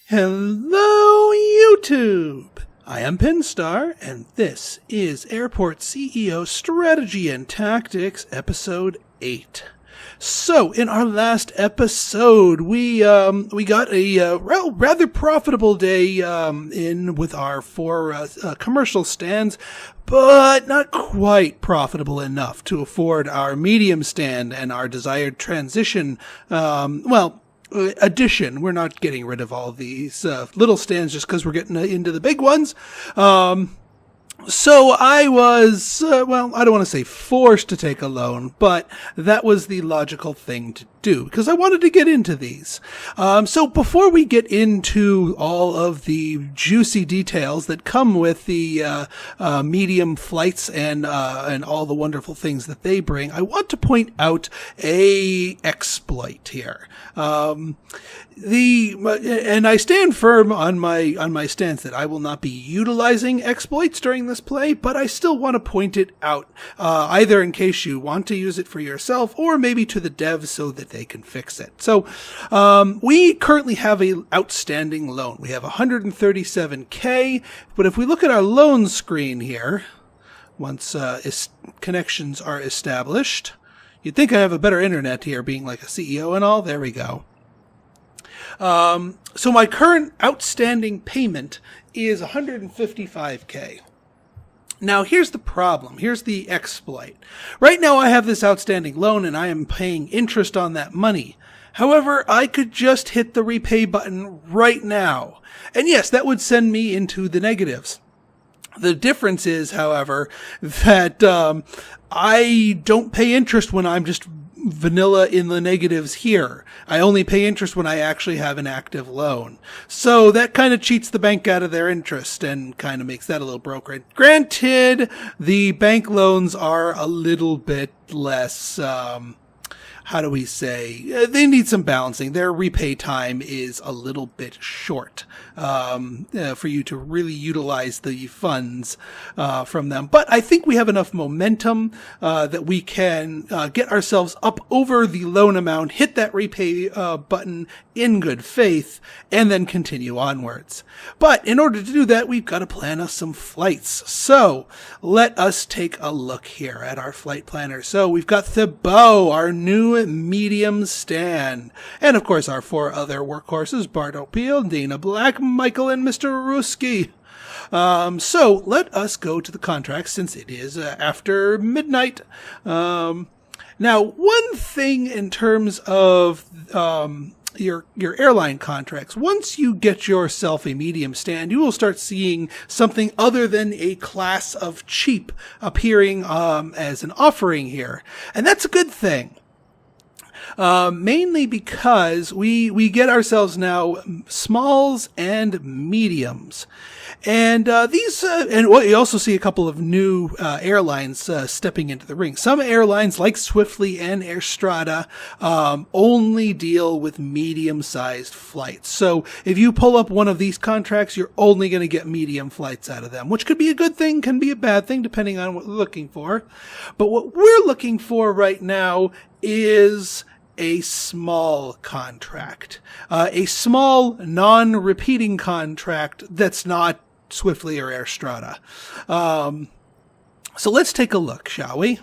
Hello, YouTube! I am Pinstar, and this is Airport CEO Strategy and Tactics, Episode 8. So, in our last episode, we got a rather profitable day in with our 4 commercial stands, but not quite profitable enough to afford our medium stand and our desired transition, addition. We're not getting rid of all these little stands just because we're getting into the big ones. So I was, I don't want to say forced to take a loan, but that was the logical thing to do because I wanted to get into these. So before we get into all of the juicy details that come with the medium flights and all the wonderful things that they bring, I want to point out a exploit here. And I stand firm on my stance that I will not be utilizing exploits during this play, but I still want to point it out, either in case you want to use it for yourself or maybe to the devs so that they can fix it. So, we currently have a outstanding loan. We have 137K, but if we look at our loan screen here, once connections are established, you'd think I have a better internet here, being like a CEO and all. There we go. So my current outstanding payment is 155K. Now here's the problem. Here's the exploit. Right now I have this outstanding loan and I am paying interest on that money. However, I could just hit the repay button right now. And yes, that would send me into the negatives. The difference is, however, that I don't pay interest when I'm just vanilla in the negatives here. I only pay interest when I actually have an active loan. So that kind of cheats the bank out of their interest and kind of makes that a little broken. Granted, the bank loans are a little bit less, how do we say, they need some balancing. Their repay time is a little bit short for you to really utilize the funds from them. But I think we have enough momentum that we can get ourselves up over the loan amount, hit that repay button in good faith, and then continue onwards. But in order to do that, we've got to plan us some flights. So let us take a look here at our flight planner. So we've got Thibaut, our new medium stand, and of course our 4 other workhorses, Bart O'Peel, Dana Black, Michael, and Mr. Ruski. So let us go to the contract since it is after midnight. Now, one thing in terms of your airline contracts, once you get yourself a medium stand, you will start seeing something other than a class of cheap appearing as an offering here, and that's a good thing. Mainly because we get ourselves now smalls and mediums. And these, and you also see a couple of new airlines stepping into the ring. Some airlines, like Swiftly and Air Strata, only deal with medium-sized flights. So if you pull up one of these contracts, you're only going to get medium flights out of them, which could be a good thing, can be a bad thing, depending on what we're looking for. But what we're looking for right now is a small contract, a small non-repeating contract that's not Swiftly or Air Strata. So let's take a look, shall we?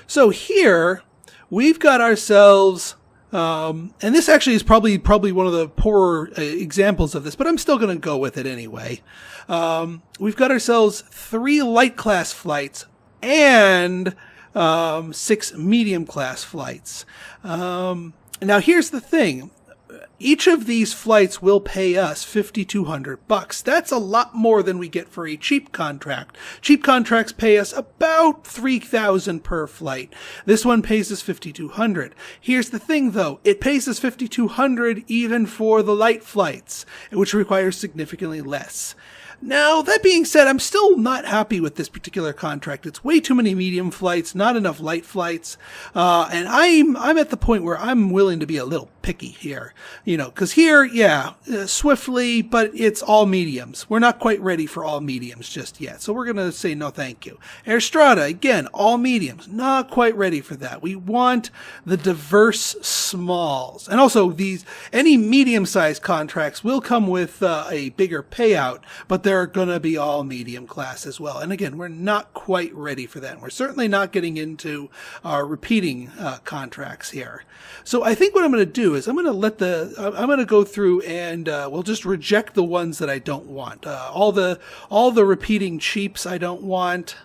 So here we've got ourselves, and this actually is probably one of the poorer examples of this, but I'm still going to go with it anyway. We've got ourselves 3 light class flights and 6 medium class flights. Now here's the thing. Each of these flights will pay us $5,200. That's a lot more than we get for a cheap contract. Cheap contracts pay us about $3,000 per flight. This one pays us $5,200. Here's the thing though. It pays us $5,200 even for the light flights, which requires significantly less. Now, that being said, I'm still not happy with this particular contract. It's way too many medium flights, not enough light flights, and I'm at the point where I'm willing to be a little picky here, because here, swiftly, but it's all mediums. We're not quite ready for all mediums just yet. So we're going to say no thank you. Air Strata, again, all mediums. Not quite ready for that. We want the diverse smalls. And also any medium-sized contracts will come with a bigger payout, but they're going to be all medium class as well. And again, we're not quite ready for that. We're certainly not getting into our repeating contracts here. So I think what I'm going to do is I'm going to go through and we'll just reject the ones that I don't want. All the repeating cheaps I don't want.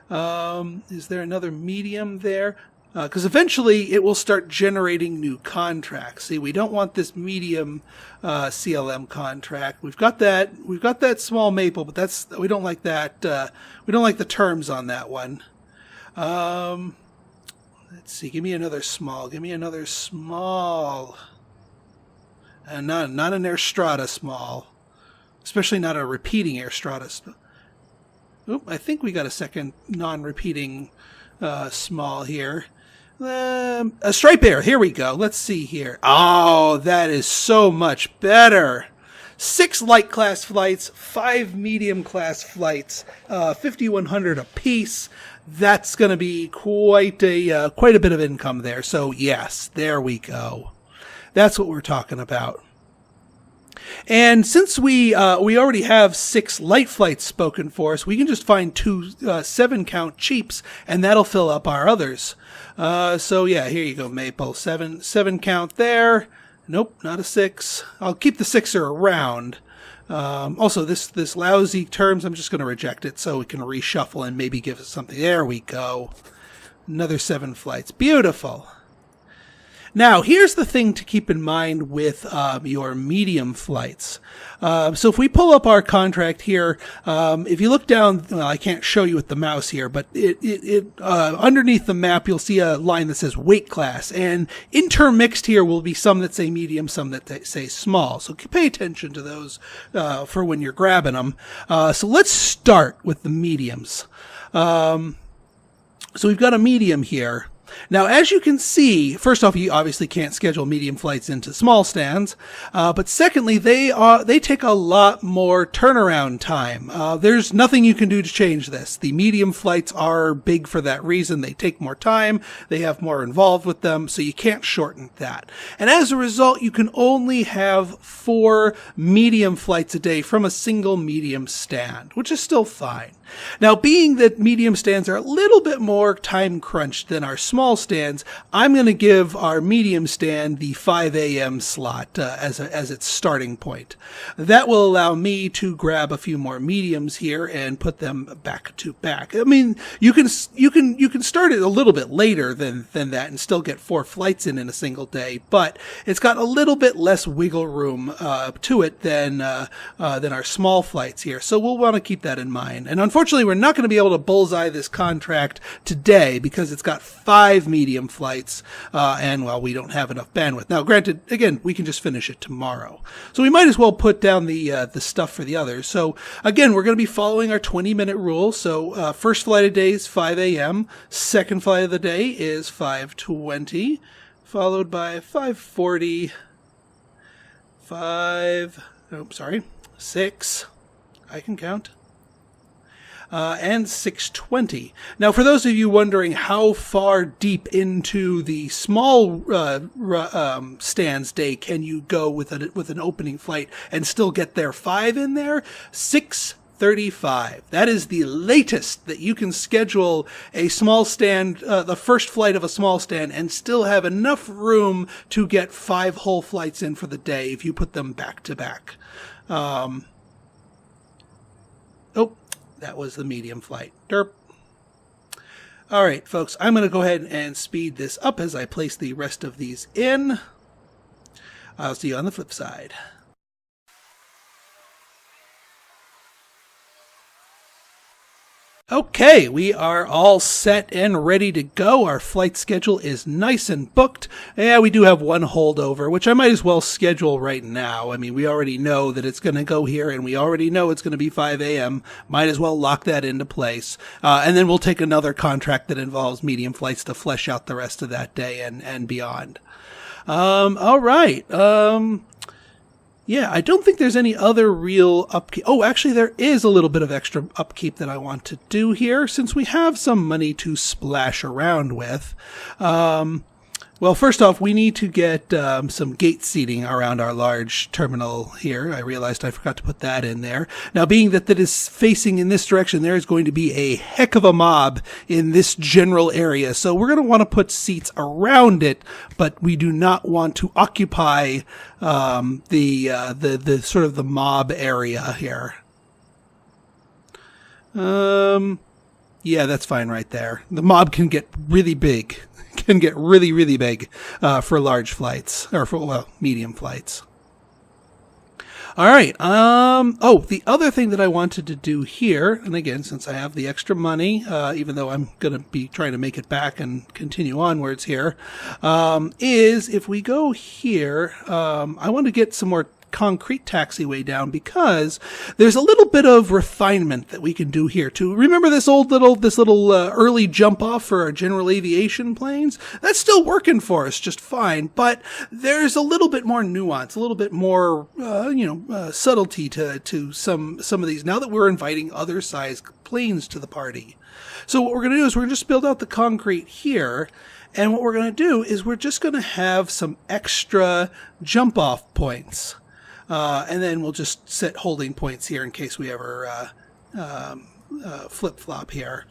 Is there another medium there? Because eventually it will start generating new contracts. See, we don't want this medium CLM contract. We've got that small maple, but we don't like that. We don't like the terms on that one. Let's see. Give me another small. And not an Air Strata small, especially not a repeating Air Strata. Oop, I think we got a second non-repeating small here. A Stripe Air. Here we go. Let's see here. Oh, that is so much better. 6 light class flights, 5 medium class flights, 5,100 a piece. That's going to be quite a bit of income there. So yes, there we go. That's what we're talking about. And since we already have 6 light flights spoken for us, we can just find 2 7-count cheaps, and that'll fill up our others. So yeah, here you go, Maple. 7 count there. Nope, not a 6. I'll keep the 6er around. Also, this lousy terms, I'm just going to reject it so we can reshuffle and maybe give us something. There we go. Another 7 flights. Beautiful. Now, here's the thing to keep in mind with your medium flights. So if we pull up our contract here, if you look down, well, I can't show you with the mouse here, but underneath the map, you'll see a line that says weight class. And intermixed here will be some that say medium, some that say small. So pay attention to those for when you're grabbing them. So let's start with the mediums. So we've got a medium here. Now, as you can see, first off, you obviously can't schedule medium flights into small stands, but secondly, they take a lot more turnaround time. There's nothing you can do to change this. The medium flights are big for that reason. They take more time, they have more involved with them, so you can't shorten that. And as a result, you can only have 4 medium flights a day from a single medium stand, which is still fine. Now, being that medium stands are a little bit more time crunched than our small stands, I'm going to give our medium stand the 5 a.m. slot as its starting point. That will allow me to grab a few more mediums here and put them back to back. I mean, you can start it a little bit later than that and still get 4 flights in a single day, but it's got a little bit less wiggle room to it than our small flights here. So we'll want to keep that in mind. And unfortunately, we're not going to be able to bullseye this contract today because it's got 5 medium flights, and well, we don't have enough bandwidth. Now, granted, again, we can just finish it tomorrow. So we might as well put down the stuff for the others. So again, we're going to be following our 20-minute rule. So first flight of the day is 5 a.m. Second flight of the day is 5:20, followed by 5:40, 6. I can count. And 6:20. Now, for those of you wondering how far deep into the small stands day can you go with an opening flight and still get their 5 in there, 6:35. That is the latest that you can schedule a small stand, the first flight of a small stand, and still have enough room to get 5 whole flights in for the day if you put them back to back. That was the medium flight. Derp. All right, folks, I'm going to go ahead and speed this up as I place the rest of these in. I'll see you on the flip side. Okay, we are all set and ready to go. Our flight schedule is nice and booked. Yeah, we do have one holdover, which I might as well schedule right now. I mean, we already know that it's going to go here, and we already know it's going to be 5 a.m. Might as well lock that into place. And then we'll take another contract that involves medium flights to flesh out the rest of that day and beyond. All right. Yeah, I don't think there's any other real upkeep. Oh, actually, there is a little bit of extra upkeep that I want to do here, since we have some money to splash around with. Well, first off, we need to get some gate seating around our large terminal here. I realized I forgot to put that in there. Now, being that is facing in this direction, there is going to be a heck of a mob in this general area. So we're going to want to put seats around it, but we do not want to occupy the sort of the mob area here. Yeah, that's fine right there. The mob can get really big. Can get really, really big for large flights, or for, well, medium flights. All right. Oh, the other thing that I wanted to do here, and again, since I have the extra money, even though I'm going to be trying to make it back and continue onwards here, is if we go here, I want to get some more concrete taxiway down, because there's a little bit of refinement that we can do here too. Remember this little early jump off for our general aviation planes? That's still working for us just fine, but there's a little bit more nuance, a little bit more subtlety to some of these, now that we're inviting other size planes to the party. So what we're going to do is we're going to just build out the concrete here. And what we're going to do is we're just going to have some extra jump off points. And then we'll just set holding points here in case we ever flip-flop here.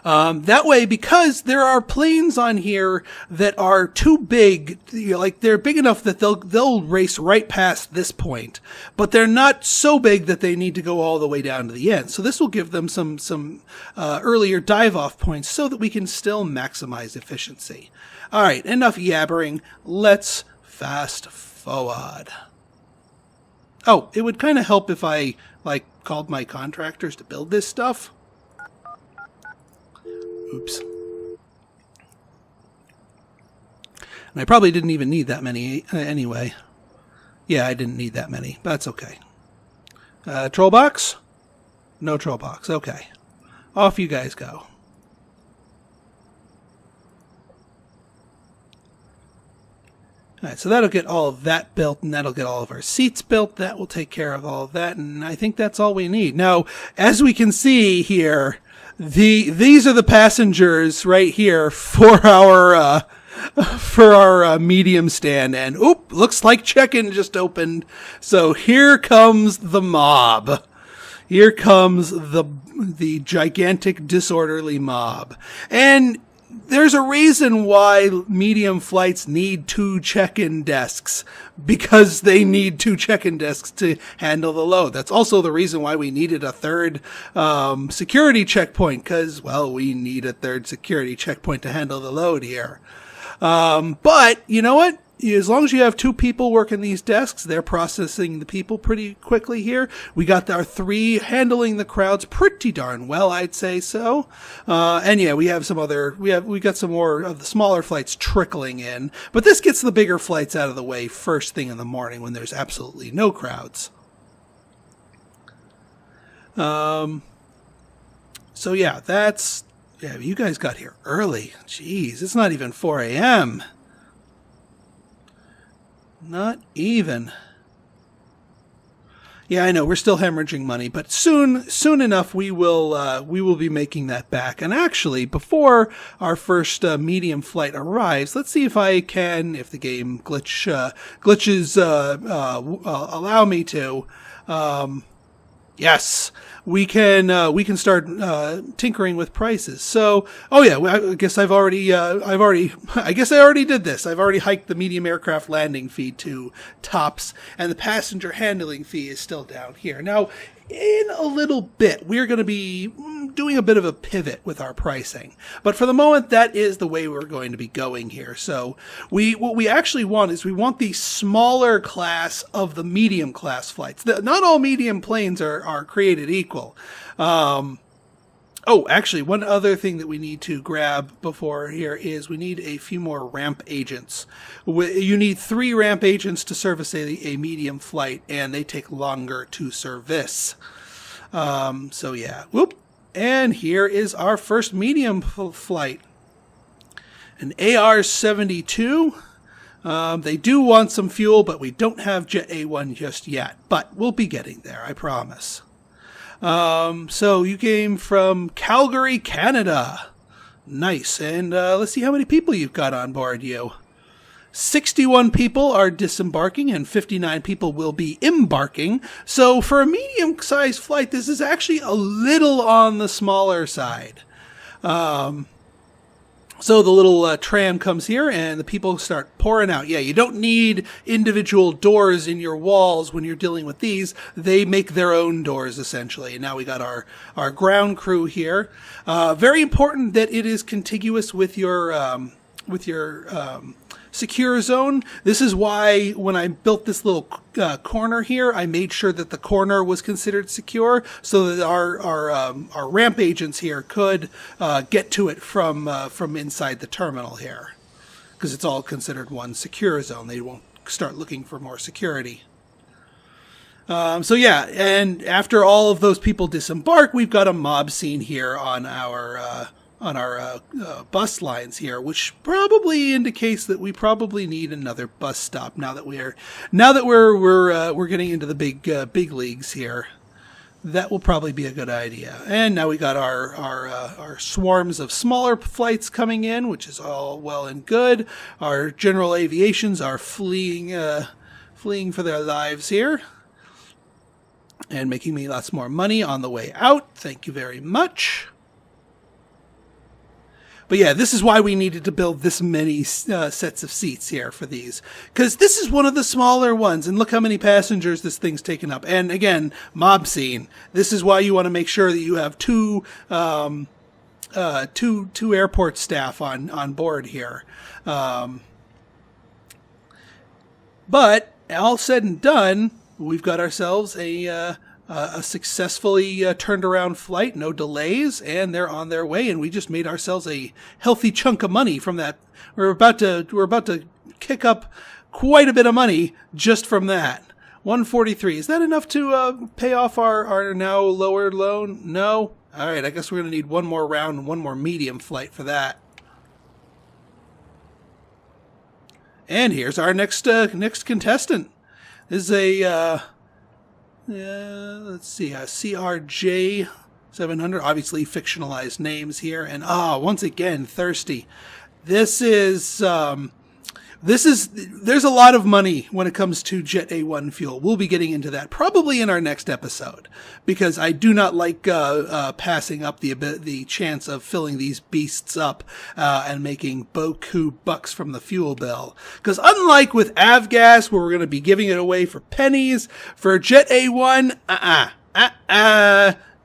That way, because there are planes on here that are too big, like they're big enough that they'll race right past this point, but they're not so big that they need to go all the way down to the end. So this will give them some earlier dive-off points so that we can still maximize efficiency. All right, enough yabbering. Let's fast forward. Oh, it would kind of help if I, called my contractors to build this stuff. Oops. And I probably didn't even need that many anyway. Yeah, I didn't need that many. That's okay. Troll box? No troll box. Okay. Off you guys go. All right, so that'll get all of that built, and that'll get all of our seats built. That will take care of all of that, and I think that's all we need. Now, as we can see here, these are the passengers right here for our medium stand, and oop, looks like check-in just opened. So here comes the mob. Here comes the gigantic disorderly mob, and there's a reason why medium flights need 2 check-in desks, because they need 2 check-in desks to handle the load. That's also the reason why we needed a third security checkpoint, because, well, we need a third security checkpoint to handle the load here. But you know what? As long as you have 2 people working these desks, they're processing the people pretty quickly here. We got our 3 handling the crowds pretty darn well, I'd say so. And yeah, we got some more of the smaller flights trickling in, but this gets the bigger flights out of the way first thing in the morning when there's absolutely no crowds. So yeah, you guys got here early. Jeez, it's not even 4 a.m. Not even. Yeah, I know we're still hemorrhaging money, but soon enough we will be making that back. And actually, before our first medium flight arrives, let's see if the game glitches allow me to. Yes, we can start tinkering with prices. So, oh yeah, I guess I already did this. I've already hiked the medium aircraft landing fee to tops, and the passenger handling fee is still down here. Now, in a little bit, we're going to be doing a bit of a pivot with our pricing. But for the moment, that is the way we're going to be going here. So what we actually want is we want the smaller class of the medium class flights. Not all medium planes are created equal. Oh, actually, one other thing that we need to grab before here is we need a few more ramp agents. You need 3 ramp agents to service a medium flight, and they take longer to service. So yeah, whoop. And here is our first medium flight. An AR-72. They do want some fuel, but we don't have Jet A1 just yet. But we'll be getting there, I promise. So you came from Calgary, Canada. Nice. And let's see how many people you've got on board you. 61 people are disembarking and 59 people will be embarking. So for a medium-sized flight, this is actually a little on the smaller side. So the little tram comes here and the people start pouring out. Yeah, you don't need individual doors in your walls when you're dealing with these. They make their own doors, essentially. And now we got our ground crew here. Very important that it is contiguous with your secure zone. This is why when I built this little corner here, I made sure that the corner was considered secure so that our ramp agents here could get to it from inside the terminal here, because it's all considered one secure zone. They won't start looking for more security. So yeah, and after all of those people disembark, we've got a mob scene here on our bus lines here, which probably indicates that we probably need another bus stop now that we're getting into the big leagues here. That will probably be a good idea. And now we got our swarms of smaller flights coming in, which is all well and good. Our general aviations are fleeing for their lives here and making me lots more money on the way out. Thank you very much. But yeah, this is why we needed to build this many sets of seats here for these. Because this is one of the smaller ones. And look how many passengers this thing's taken up. And again, mob scene. This is why you want to make sure that you have two airport staff on board here. But all said and done, we've got ourselves a successfully turned around flight, no delays, and they're on their way. And we just made ourselves a healthy chunk of money from that. We're about to kick up quite a bit of money just from that. 143. Is that enough to pay off our now lowered loan? No. All right. I guess we're going to need one more round and one more medium flight for that. And here's our next contestant. This is a let's see, CRJ 700, obviously fictionalized names here. And once again, Thirsty. There's a lot of money when it comes to Jet A1 fuel. We'll be getting into that probably in our next episode, because I do not like passing up the chance of filling these beasts up and making beaucoup bucks from the fuel bill. Because unlike with Avgas, where we're going to be giving it away for pennies, for Jet A1,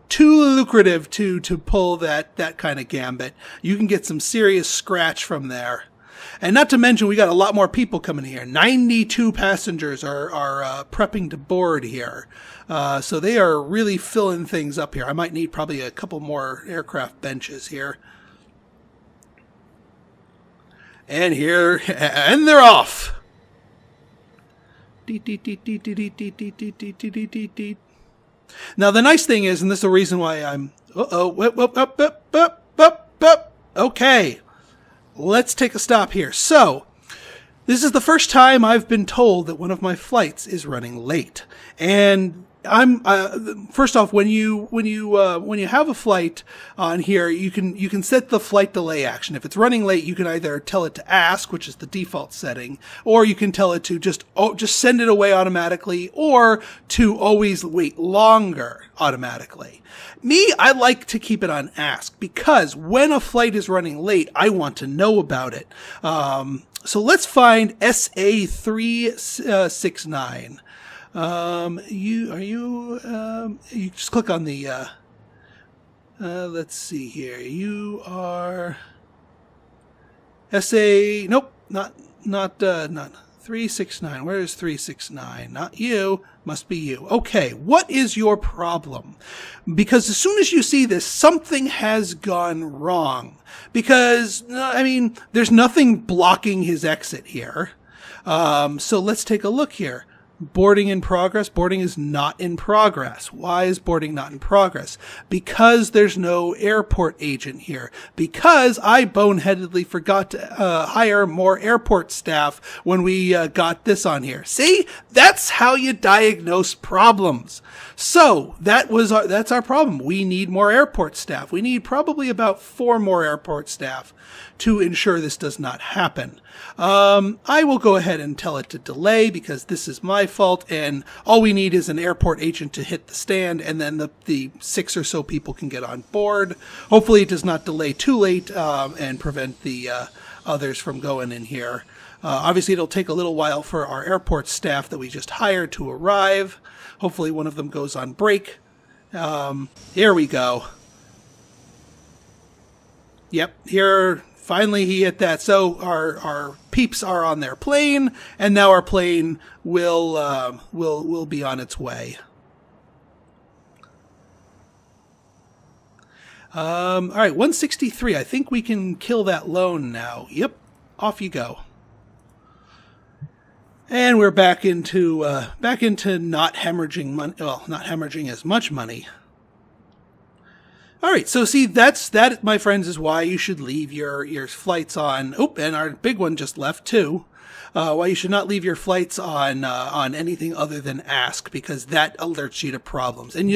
too lucrative to pull that kind of gambit. You can get some serious scratch from there. And not to mention, we got a lot more people coming here. 92 passengers are prepping to board here. So they are really filling things up here. I might need probably a couple more aircraft benches here. And they're off. Now, the nice thing is, and this is the reason why I'm... Okay. Let's take a stop here. So, this is the first time I've been told that one of my flights is running late. And I'm first off, when you have a flight on here, you can set the flight delay action. If it's running late, you can either tell it to ask, which is the default setting, or you can tell it to just send it away automatically, or to always wait longer automatically. Me, I like to keep it on ask, because when a flight is running late, I want to know about it. So let's find SA369. You just click on the, let's see here. You are nope, not 369. Where is 369? Not you. Must be you. Okay, what is your problem? Because as soon as you see this, something has gone wrong. Because, I mean, there's nothing blocking his exit here. So let's take a look here. Boarding in progress. Boarding is not in progress. Why is boarding not in progress? Because there's no airport agent here. Because I boneheadedly forgot to hire more airport staff when we got this on here. See? That's how you diagnose problems. So that's our problem. We need more airport staff. We need probably about 4 more airport staff to ensure this does not happen. I will go ahead and tell it to delay because this is my fault, and all we need is an airport agent to hit the stand, and then the 6 or so people can get on board. Hopefully it does not delay too late and prevent the others from going in here. Obviously it'll take a little while for our airport staff that we just hired to arrive. Hopefully one of them goes on break. Here we go. Yep, here... Finally, he hit that. So our peeps are on their plane, and now our plane will be on its way. All right, 163. I think we can kill that loan now. Yep, off you go. And we're back into not hemorrhaging money. Well, not hemorrhaging as much money. All right, so see, that, my friends, is why you should leave your flights on. Oh, and our big one just left too. Why you should not leave your flights on anything other than Ask, because that alerts you to problems. And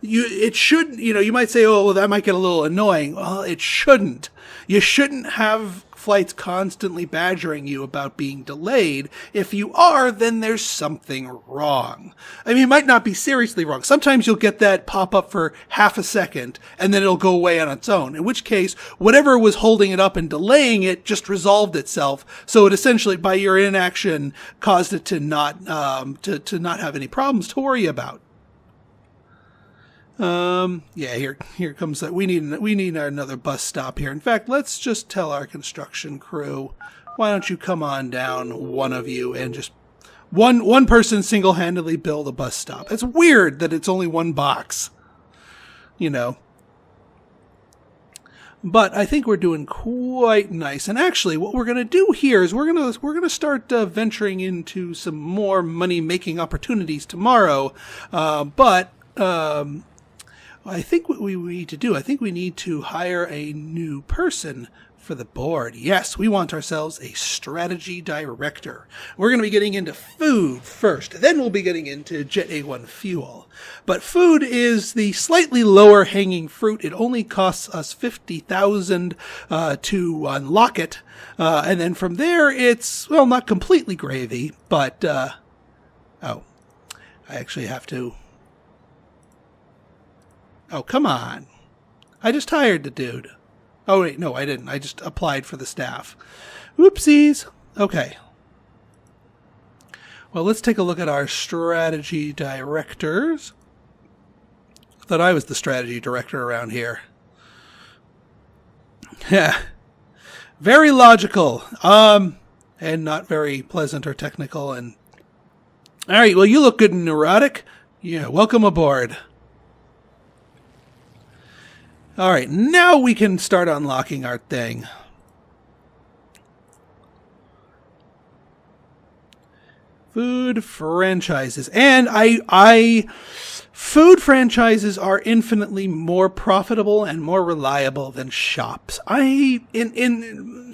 it should, you might say, oh, well, that might get a little annoying. Well, it shouldn't. You shouldn't have flights constantly badgering you about being delayed. If you are, then there's something wrong. I mean, it might not be seriously wrong. Sometimes you'll get that pop up for half a second and then it'll go away on its own, in which case whatever was holding it up and delaying it just resolved itself. So it essentially, by your inaction, caused it to not have any problems to worry about. Yeah, here comes that. We need another bus stop here. In fact, let's just tell our construction crew, why don't you come on down, one of you, and just one person single-handedly build a bus stop. It's weird that it's only one box, But I think we're doing quite nice. And actually, what we're going to do here is we're going to start venturing into some more money-making opportunities tomorrow. I think what we need to do, I think we need to hire a new person for the board. Yes, we want ourselves a strategy director. We're going to be getting into food first. Then we'll be getting into Jet A1 fuel. But food is the slightly lower hanging fruit. It only costs us 50,000 to unlock it. And then from there, it's, well, not completely gravy, but, oh, I actually have to... Oh, come on. I just hired the dude. Oh, wait, no, I didn't. I just applied for the staff. Oopsies. Okay. Well, let's take a look at our strategy directors. I thought I was the strategy director around here. Yeah. Very logical. And not very pleasant or technical. And all right, well, you look good and neurotic. Yeah, welcome aboard. All right, now we can start unlocking our thing. Food franchises. And food franchises are infinitely more profitable and more reliable than shops.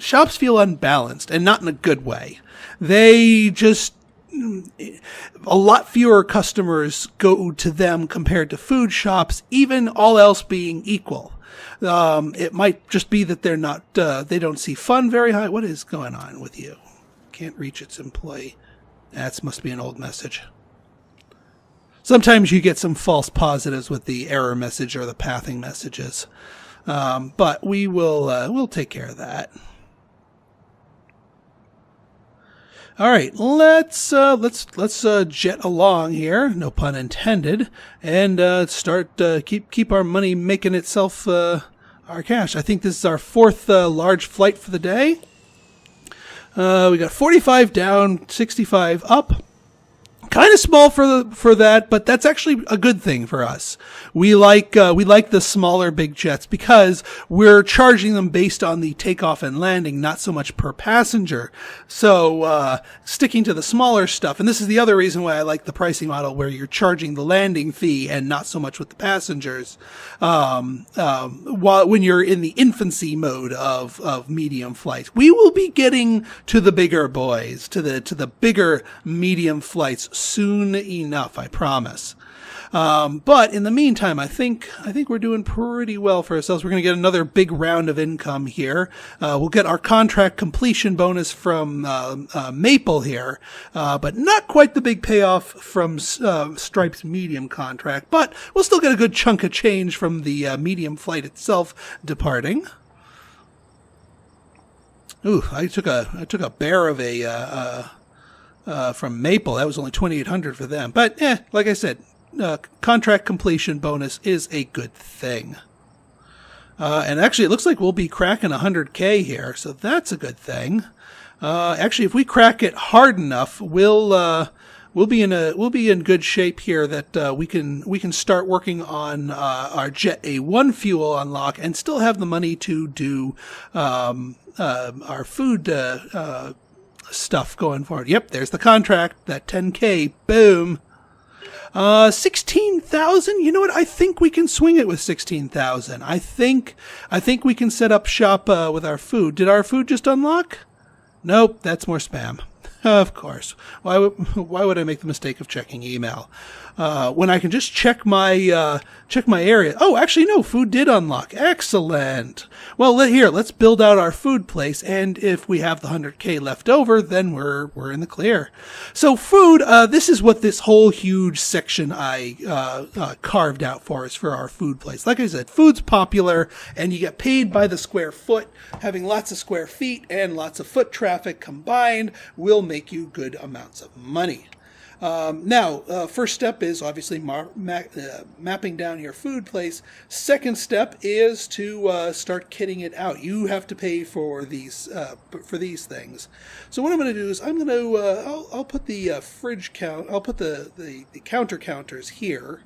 Shops feel unbalanced, and not in a good way. They just... A lot fewer customers go to them compared to food shops, even all else being equal. It might just be that they're not, they don't see fun very high. What is going on with you? Can't reach its employee. That must be an old message. Sometimes you get some false positives with the error message or the pathing messages. But we'll take care of that. All right, let's jet along here, no pun intended, and start keep our money making itself our cash. I think this is our 4th large flight for the day. We got 45 down, 65 up. Kind of small for that, but that's actually a good thing for us. We like the smaller big jets because we're charging them based on the takeoff and landing, not so much per passenger. So sticking to the smaller stuff, and this is the other reason why I like the pricing model where you're charging the landing fee and not so much with the passengers. While when you're in the infancy mode of medium flights, we will be getting to the bigger boys, to the bigger medium flights soon enough, I promise. But in the meantime, I think we're doing pretty well for ourselves. We're going to get another big round of income here. We'll get our contract completion bonus from Maple here, but not quite the big payoff from Stripe's medium contract. But we'll still get a good chunk of change from the medium flight itself departing. Ooh, I took a bear of a from Maple. That was only 2,800 for them. But like I said, contract completion bonus is a good thing. And actually, it looks like we'll be cracking 100K here, so that's a good thing. Actually, if we crack it hard enough, we'll be in good shape here that we can start working on our Jet A1 fuel unlock and still have the money to do our food stuff going forward. Yep, there's the contract, that 10K, boom. 16,000. You know what? I think we can swing it with 16,000. I think we can set up shop with our food. Did our food just unlock? Nope, that's more spam. Of course. Why would I make the mistake of checking email when I can just check my area? Oh, actually, no. Food did unlock. Excellent. Well, let's build out our food place, and if we have the 100K left over, then we're in the clear. So food. This is what this whole huge section I carved out for us for our food place. Like I said, food's popular, and you get paid by the square foot. Having lots of square feet and lots of foot traffic combined will make you good amounts of money. Now, first step is obviously mapping down your food place. Second step is to start kitting it out. You have to pay for these things. So what I'm going to do is I'm going to I'll put the fridge count. I'll put the counter counters here.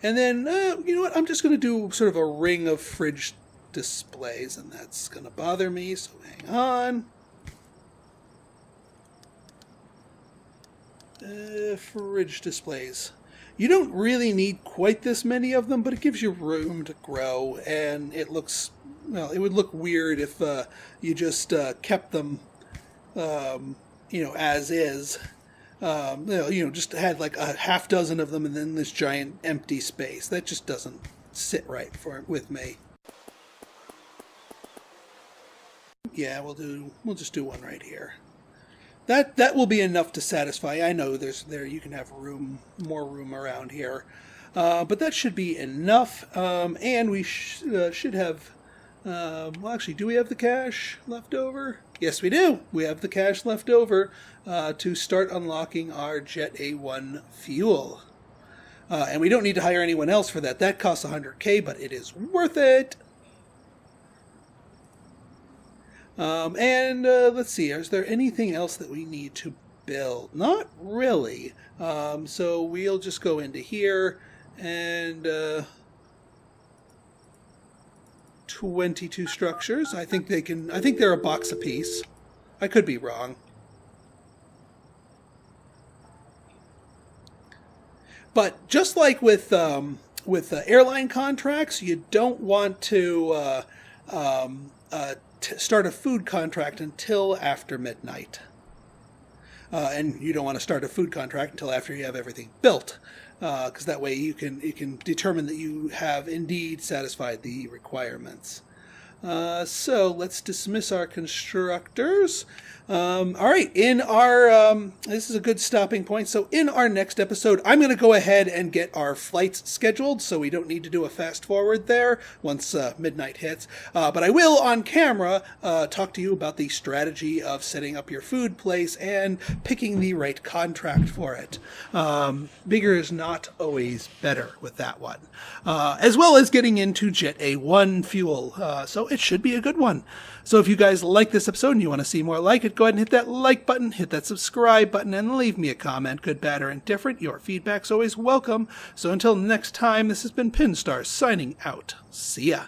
And then you know what? I'm just going to do sort of a ring of fridge displays, and that's going to bother me. So hang on. Fridge displays. You don't really need quite this many of them, but it gives you room to grow, and it looks, well, it would look weird if you just kept them, as is. Just had like a half dozen of them and then this giant empty space. That just doesn't sit right with me. Yeah, we'll just do one right here. That will be enough to satisfy. I know you can have more room around here, but that should be enough. And we should have. Well, actually, do we have the cash left over? Yes, we do. We have the cash left over to start unlocking our Jet A1 fuel, and we don't need to hire anyone else for that. That costs 100K, but it is worth it. Let's see, is there anything else that we need to build? Not really. So we'll just go into here and 22 structures. I think they're a box apiece. I could be wrong. But just like with airline contracts, you don't want to start a food contract until after midnight. And you don't want to start a food contract until after you have everything built, because that way you can determine that you have indeed satisfied the requirements. So let's dismiss our constructors. All right, this is a good stopping point. So in our next episode, I'm going to go ahead and get our flights scheduled, so we don't need to do a fast forward there once midnight hits. But I will, on camera, talk to you about the strategy of setting up your food place and picking the right contract for it. Bigger is not always better with that one. As well as getting into Jet A1 fuel. So it should be a good one. So if you guys like this episode and you want to see more like it, go ahead and hit that like button, hit that subscribe button, and leave me a comment, good, bad, or indifferent. Your feedback's always welcome. So until next time, this has been Pinstar signing out. See ya.